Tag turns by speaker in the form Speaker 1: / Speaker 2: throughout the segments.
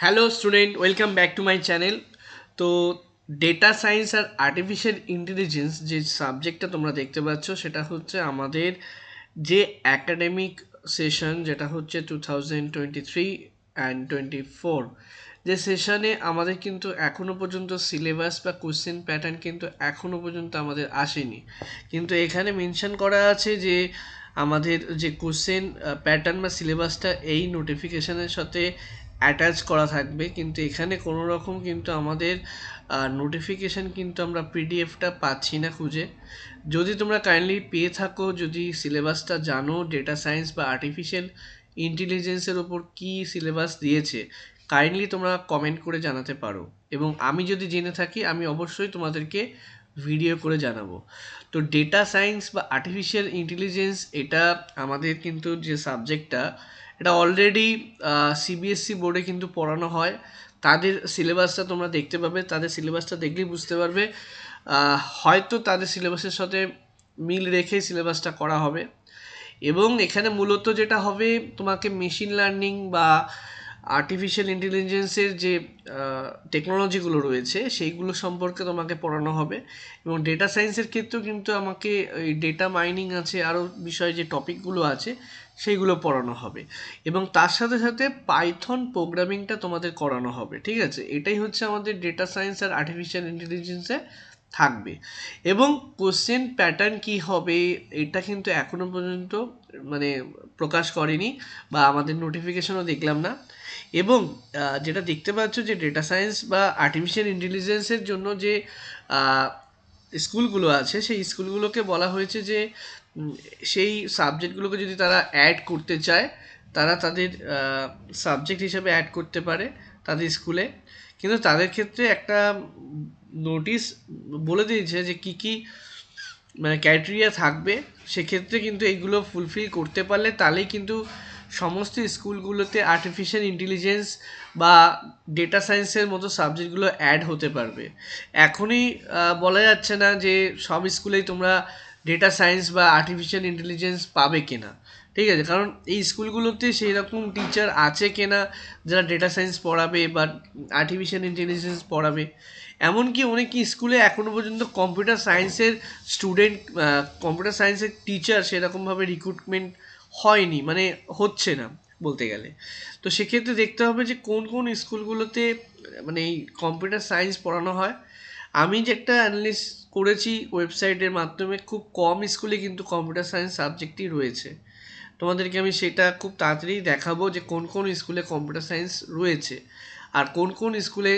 Speaker 1: Hello student, welcome back to my channel. তো data science আর artificial intelligence যে সাবজেক্টটা তোমরা দেখতে পাচ্ছ সেটা হচ্ছে আমাদের যে অ্যাকাডেমিক সেশন, যেটা হচ্ছে 2023 অ্যান্ড 24 যে সেশনে আমাদের কিন্তু এখনও পর্যন্ত সিলেবাস বা কোশ্চেন প্যাটার্ন কিন্তু এখনও পর্যন্ত আমাদের আসেনি। কিন্তু এখানে মেনশন করা আছে যে আমাদের যে কোশ্চেন প্যাটার্ন বা সিলেবাসটা এই নোটিফিকেশনের সাথে অ্যাটাচ করা থাকবে, কিন্তু এখানে কোনো রকম কিন্তু আমাদের নোটিফিকেশান কিন্তু আমরা পিডিএফটা পাচ্ছি না খুঁজে। যদি তোমরা কাইন্ডলি পেয়ে থাকো, যদি সিলেবাসটা জানো, ডেটা সায়েন্স বা আর্টিফিশিয়াল ইন্টেলিজেন্সের ওপর কী সিলেবাস দিয়েছে, কাইন্ডলি তোমরা কমেন্ট করে জানাতে পারো, এবং আমি যদি জেনে থাকি আমি অবশ্যই তোমাদেরকে ভিডিও করে জানাবো। তো ডেটা সায়েন্স বা আর্টিফিশিয়াল ইন্টেলিজেন্স এটা আমাদের কিন্তু যে সাবজেক্টটা, এটা অলরেডি সিবিএসসি বোর্ডে কিন্তু পড়ানো হয়। তাদের সিলেবাসটা তোমরা দেখতে পাবে, তাদের সিলেবাসটা দেখলেই বুঝতে পারবে। হয়তো তাদের সিলেবাসের সাথে মিল রেখে সিলেবাসটা করা হবে, এবং এখানে মূলত যেটা হবে, তোমাকে মেশিন লার্নিং বা আর্টিফিশিয়াল ইন্টেলিজেন্সের যে টেকনোলজিগুলো রয়েছে সেইগুলো সম্পর্কে তোমাকে পড়ানো হবে। এবং ডেটা সায়েন্সের ক্ষেত্রেও কিন্তু আমাকে এই ডেটা মাইনিং আছে, আরও বিষয় যে টপিকগুলো আছে সেইগুলো পড়ানো হবে, এবং তার সাথে সাথে পাইথন প্রোগ্রামিংটা তোমাদের করানো হবে। ঠিক আছে, এটাই হচ্ছে আমাদের ডেটা সায়েন্স আর আর্টিফিশিয়াল ইন্টেলিজেন্সে থাকবে। এবং কোশ্চেন প্যাটার্ন কি হবে এটা কিন্তু এখনো পর্যন্ত মানে প্রকাশ করেনি, বা আমাদের নোটিফিকেশনও দেখলাম না। এবং যেটা দেখতে পাচ্ছ যে ডেটা সায়েন্স বা আর্টিফিশিয়াল ইন্টেলিজেন্সের জন্য যে স্কুলগুলো আছে, সেই স্কুলগুলোকে বলা হয়েছে যে সেই সাবজেক্টগুলোকে যদি তারা অ্যাড করতে চায়, তারা তাদের সাবজেক্ট হিসেবে অ্যাড করতে পারে তাদের স্কুলে। কিন্তু তাদের ক্ষেত্রে একটা নোটিশ বলে দিয়েছে যে কী কী মানে ক্রাইটেরিয়া থাকবে। সেক্ষেত্রে কিন্তু এইগুলো ফুলফিল করতে পারলে তাহলেই কিন্তু সমস্ত স্কুলগুলোতে আর্টিফিশিয়াল ইন্টেলিজেন্স বা ডেটা সায়েন্সের মতো সাবজেক্টগুলো অ্যাড হতে পারবে। এখনই বলা যাচ্ছে না যে সব স্কুলেই তোমরা ডেটা সায়েন্স বা আর্টিফিশিয়াল ইন্টেলিজেন্স পাবে কিনা। ঠিক আছে, কারণ এই স্কুলগুলোতে সেই রকম টিচার আছে কিনা যারা ডেটা সায়েন্স পড়াবে বা আর্টিফিশিয়াল ইন্টেলিজেন্স পড়াবে। এমনকি অনেক স্কুলে এখনও পর্যন্ত কম্পিউটার সায়েন্সের স্টুডেন্ট, কম্পিউটার সায়েন্সের টিচার সেরকমভাবে রিক্রুটমেন্ট হয়নি, মানে হচ্ছে না বলতে গেলে। তো সেক্ষেত্রে দেখতে হবে যে কোন কোন স্কুলগুলোতে মানে এই কম্পিউটার সায়েন্স পড়ানো হয়। আমি যে একটা অ্যানালিস করেছি ওয়েবসাইটের মাধ্যমে, খুব কম স্কুলে কিন্তু কম্পিউটার সায়েন্স সাবজেক্টই রয়েছে। তোমাদেরকে আমি সেটা খুব তাড়াতাড়ি দেখাবো যে কোন কোন স্কুলে কম্পিউটার সায়েন্স রয়েছে আর কোন কোন স্কুলে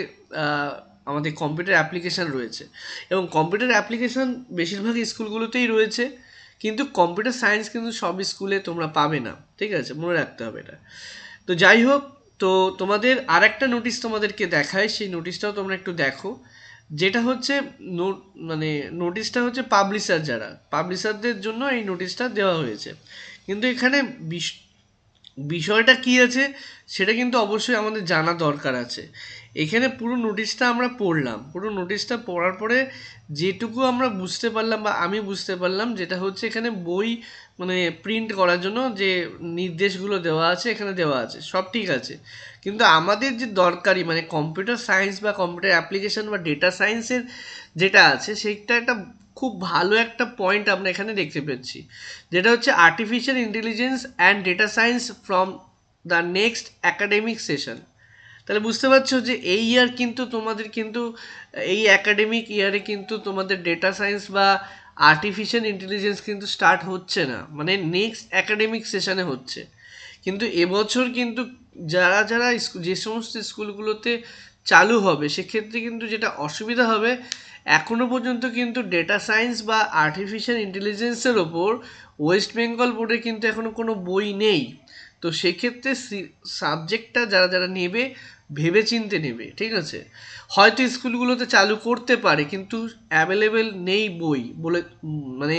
Speaker 1: আমাদের কম্পিউটার অ্যাপ্লিকেশান রয়েছে। এবং কম্পিউটার অ্যাপ্লিকেশান বেশিরভাগ স্কুলগুলোতেই রয়েছে, কিন্তু কম্পিউটার সায়েন্স কিন্তু সব স্কুলে তোমরা পাবে না। ঠিক আছে, মনে রাখতে হবে এটা। তো যাই হোক, তো তোমাদের আর একটা নোটিশ তোমাদেরকে দেখায়, সেই নোটিশটাও তোমরা একটু দেখো। যেটা হচ্ছে মানে নোটিশটা হচ্ছে পাবলিশার, যারা পাবলিশারদের জন্য এই নোটিশটা দেওয়া হয়েছে। কিন্তু এখানে বিষয়টা কি আছে সেটা কিন্তু অবশ্যই আমাদের জানা দরকার আছে। এখানে পুরো নোটিশটা আমরা পড়লাম, পুরো নোটিশটা পড়ার পরে যেটুকু আমরা বুঝতে পারলাম বা আমি বুঝতে পারলাম, যেটা হচ্ছে এখানে বই মানে প্রিন্ট করার জন্য যে নির্দেশগুলো দেওয়া আছে এখানে দেওয়া আছে, সব ঠিক আছে। কিন্তু আমাদের যে দরকারি মানে কম্পিউটার সায়েন্স বা কম্পিউটার অ্যাপ্লিকেশন বা ডেটা সায়েন্সের যেটা আছে, সেইটা একটা খুব ভালো একটা পয়েন্ট আমরা এখানে দেখতে পাচ্ছি, যেটা হচ্ছে artificial intelligence and data science from the next academic session. তাহলে বুঝতে পারছো যে এই ইয়ার কিন্তু তোমাদের কিন্তু এই অ্যাকাডেমিক ইয়ারে কিন্তু তোমাদের ডেটা সায়েন্স বা আর্টিফিশিয়াল ইন্টেলিজেন্স কিন্তু স্টার্ট হচ্ছে না, মানে নেক্সট অ্যাকাডেমিক সেশনে হচ্ছে। কিন্তু এবছর কিন্তু যারা যারা যে সমস্ত স্কুলগুলোতে চালু হবে সেক্ষেত্রে কিন্তু যেটা অসুবিধা হবে, এখনও পর্যন্ত কিন্তু ডেটা সায়েন্স বা আর্টিফিশিয়াল ইন্টেলিজেন্সের ওপর ওয়েস্ট বেঙ্গল বোর্ডে কিন্তু এখনও কোনো বই নেই। তো সেক্ষেত্রে সাবজেক্টটা যারা যারা নেবে ভেবে চিনতে নেবে। ঠিক আছে, হয়তো স্কুলগুলোতে চালু করতে পারে কিন্তু অ্যাভেলেবেল নেই বই বলে, মানে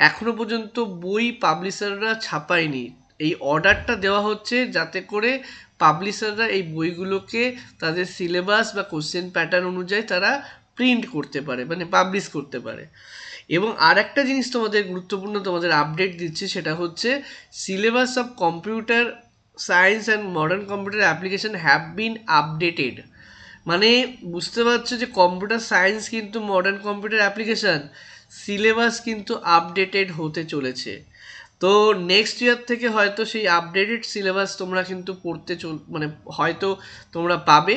Speaker 1: এখনও পর্যন্ত বই পাবলিশাররা ছাপায়নি। এই অর্ডারটা দেওয়া হচ্ছে যাতে করে পাবলিশাররা এই বইগুলোকে তাদের সিলেবাস বা কোশ্চেন প্যাটার্ন অনুযায়ী তারা প্রিন্ট করতে পারে, মানে পাবলিশ করতে পারে। এবং আর একটা জিনিস তোমাদের গুরুত্বপূর্ণ তোমাদের আপডেট দিচ্ছে, সেটা হচ্ছে syllabus of computer science and modern computer application have been updated. মানে বুঝতে পারছো যে কম্পিউটার সায়েন্স কিন্তু মডার্ন কম্পিউটার অ্যাপ্লিকেশন সিলেবাস কিন্তু আপডেটেড হতে চলেছে। তো নেক্সট ইয়ার থেকে হয়তো সেই আপডেটেড সিলেবাস তোমরা কিন্তু মানে হয়তো তোমরা পাবে।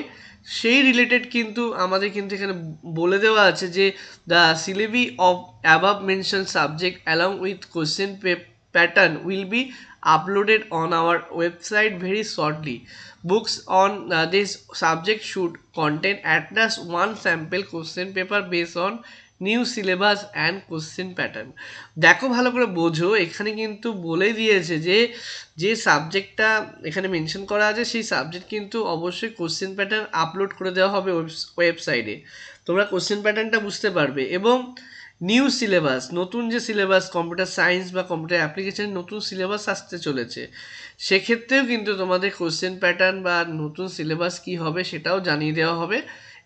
Speaker 1: সেই রিলেটেড কিন্তু আমাদের কিন্তু এখানে বলে দেওয়া আছে যে the syllabi of above mention subject along with question pattern will be uploaded on our website very shortly. Books on this subject should contain at least one sample question paper based on new syllabus and question pattern. দেখো ভালো করে বোঝো, এখানে কিন্তু বলে দিয়েছে যে যে সাবজেক্টটা এখানে মেনশন করা আছে সেই সাবজেক্ট কিন্তু অবশ্যই কোশ্চেন প্যাটার্ন আপলোড করে দেওয়া হবে ওয়েবসাইটে। তোমরা কোশ্চেন প্যাটার্নটা বুঝতে পারবে। এবং নিউ সিলেবাস, নতুন যে সিলেবাস কম্পিউটার সায়েন্স বা কম্পিউটার অ্যাপ্লিকেশন নতুন সিলেবাস আসতে চলেছে, সেক্ষেত্রেও কিন্তু তোমাদের কোশ্চেন প্যাটার্ন বা নতুন সিলেবাস কি হবে সেটাও জানিয়ে দেওয়া হবে।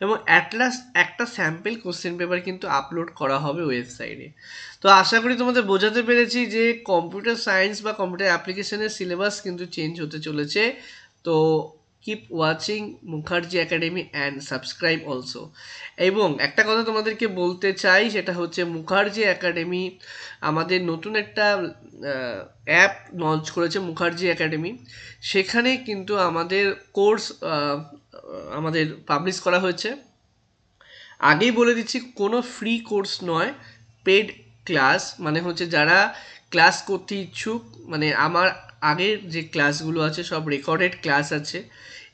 Speaker 1: এবং অ্যাট লাস্ট একটা স্যাম্পল কোশ্চেন পেপার কিন্তু আপলোড করা হবে ওয়েবসাইটে। তো আশা করি তোমাদের বোঝাতে পেরেছি যে কম্পিউটার সায়েন্স বা কম্পিউটার অ্যাপ্লিকেশনের সিলেবাস কিন্তু চেঞ্জ হতে চলেছে। তো keep watching Mukherjee academy and subscribe also. এবং একটা কথা তোমাদেরকে বলতে চাই, সেটা হচ্ছে মুখার্জি একাডেমি আমাদের নতুন একটা অ্যাপ লঞ্চ করেছে মুখার্জি একাডেমি। সেখানে কিন্তু আমাদের কোর্স আমাদের পাবলিশ করা হয়েছে। আগেই বলে দিচ্ছি, কোনো ফ্রি কোর্স নয়, পেড ক্লাস। মানে হচ্ছে যারা ক্লাস করতে ইচ্ছুক, মানে আমার আগের যে ক্লাসগুলো আছে সব রেকর্ডেড ক্লাস আছে।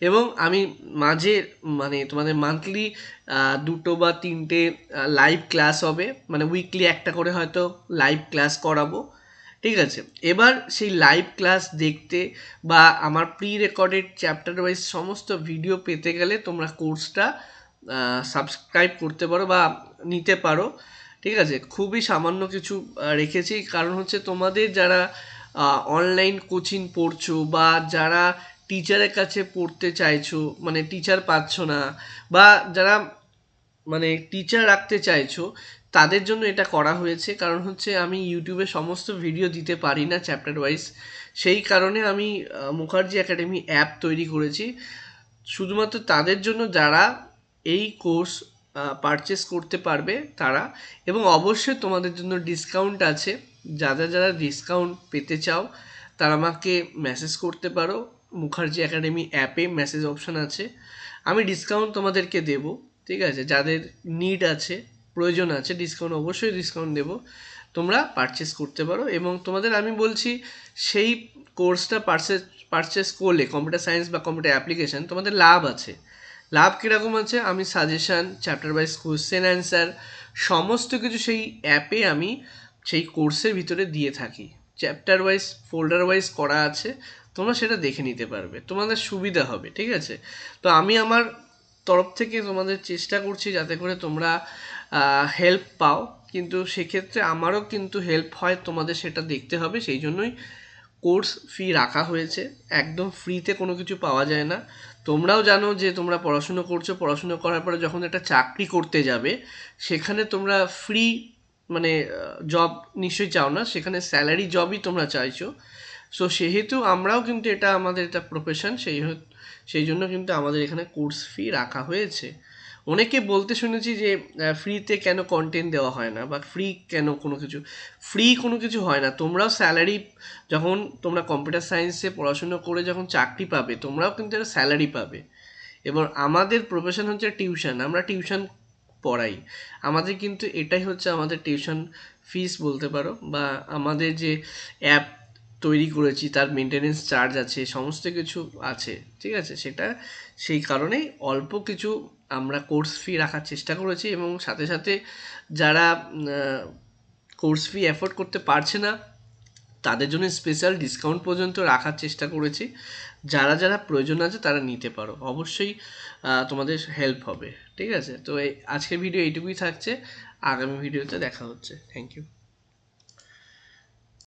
Speaker 1: এবং আমি মাঝে মানে তোমাদের মান্থলি 2 বা 3টে লাইভ ক্লাস হবে, মানে উইকলি একটা করে হয়তো লাইভ ক্লাস করাবো। ঠিক আছে, এবার সেই লাইভ ক্লাস দেখতে বা আমার প্রি রেকর্ডেড চ্যাপ্টার ওয়াইজ সমস্ত ভিডিও পেতে গেলে তোমরা কোর্সটা সাবস্ক্রাইব করতে পারো বা নিতে পারো। ঠিক আছে, খুবই সামান্য কিছু রেখেছি, কারণ হচ্ছে তোমাদের যারা অনলাইন কোচিং পড়ছো বা যারা টিচারের কাছে পড়তে চাইছো, মানে টিচার পাচ্ছ না, বা যারা মানে টিচার রাখতে চাইছো, তাদের জন্য এটা করা হয়েছে। কারণ হচ্ছে আমি ইউটিউবে সমস্ত ভিডিও দিতে পারি না চ্যাপ্টার ওয়াইজ, সেই কারণে আমি মুখার্জি একাডেমি অ্যাপ তৈরি করেছি শুধুমাত্র তাদের জন্য যারা এই কোর্স পারচেস করতে পারবে তারা। এবং অবশ্যই তোমাদের জন্য ডিসকাউন্ট আছে, যারা যারা ডিসকাউন্ট পেতে চাও তারা আমাকে মেসেজ করতে পারো। মুখার্জি একাডেমি অ্যাপে মেসেজ অপশন আছে, আমি ডিসকাউন্ট তোমাদেরকে দেব। ঠিক আছে, যাদের নিড আছে, প্রয়োজন আছে, ডিসকাউন্ট অবশ্যই ডিসকাউন্ট দেব, তোমরা পারচেস করতে পারো। এবং তোমাদের আমি বলছি, সেই কোর্সটা পারচেস করলে কম্পিউটার সায়েন্স বা কম্পিউটার অ্যাপ্লিকেশন তোমাদের লাভ আছে। লাভ কীরকম আছে, আমি suggestion, chapter wise question answer সমস্ত কিছু সেই অ্যাপে আমি সেই কোর্সের ভিতরে দিয়ে থাকি। চ্যাপ্টার ওয়াইজ ফোল্ডার ওয়াইজ করা আছে, তোমরা সেটা দেখে নিতে পারবে, তোমাদের সুবিধা হবে। ঠিক আছে, তো আমি আমার তরফ থেকে তোমাদের চেষ্টা করছি যাতে করে তোমরা হেল্প পাও, কিন্তু সেক্ষেত্রে আমারও কিন্তু হেল্প হয়, তোমাদের সেটা দেখতে হবে। সেই জন্যই কোর্স ফি রাখা হয়েছে, একদম ফ্রিতে কোনো কিছু পাওয়া যায় না। তোমরাও জানো যে তোমরা পড়াশুনো করছো, পড়াশুনো করার পরে যখন একটা চাকরি করতে যাবে সেখানে তোমরা ফ্রি মানে জব নিশ্চয়ই চাও না, সেখানে স্যালারি জবই তোমরা চাইছো। সো সেহেতু আমরাও কিন্তু এটা আমাদের একটা প্রফেশন, সেই জন্য কিন্তু আমাদের এখানে কোর্স ফি রাখা হয়েছে। অনেকে বলতে শুনেছি যে ফ্রিতে কেন কন্টেন্ট দেওয়া হয় না বা ফ্রি কেন কোনো কিছু, ফ্রি কোনো কিছু হয় না। তোমরাও স্যালারি, যখন তোমরা কম্পিউটার সায়েন্সে পড়াশুনো করে যখন চাকরি পাবে তোমরাও কিন্তু একটা স্যালারি পাবে। এবার আমাদের প্রফেশন হচ্ছে টিউশন, আমরা টিউশন পড়াই, আমাদের কিন্তু এটাই হচ্ছে আমাদের টিউশন ফিস বলতে পারো। বা আমাদের যে অ্যাপ তৈরি করেছি তার মেনটেনেন্স চার্জ আছে, সমস্ত কিছু আছে। ঠিক আছে, সেটা সেই কারণেই অল্প কিছু আমরা কোর্স ফি রাখার চেষ্টা করেছি। এবং সাথে সাথে যারা কোর্স ফি অ্যাফোর্ড করতে পারছে না তাদের জন্য স্পেশাল ডিসকাউন্ট পর্যন্ত রাখার চেষ্টা করেছি। যারা যারা প্রয়োজন আছে তারা নিতে পারো, অবশ্যই তোমাদের হেল্প হবে। ঠিক আছে, তো আজকের ভিডিও এইটুকুই থাকছে, আগামী ভিডিওতে দেখা হচ্ছে। Thank you.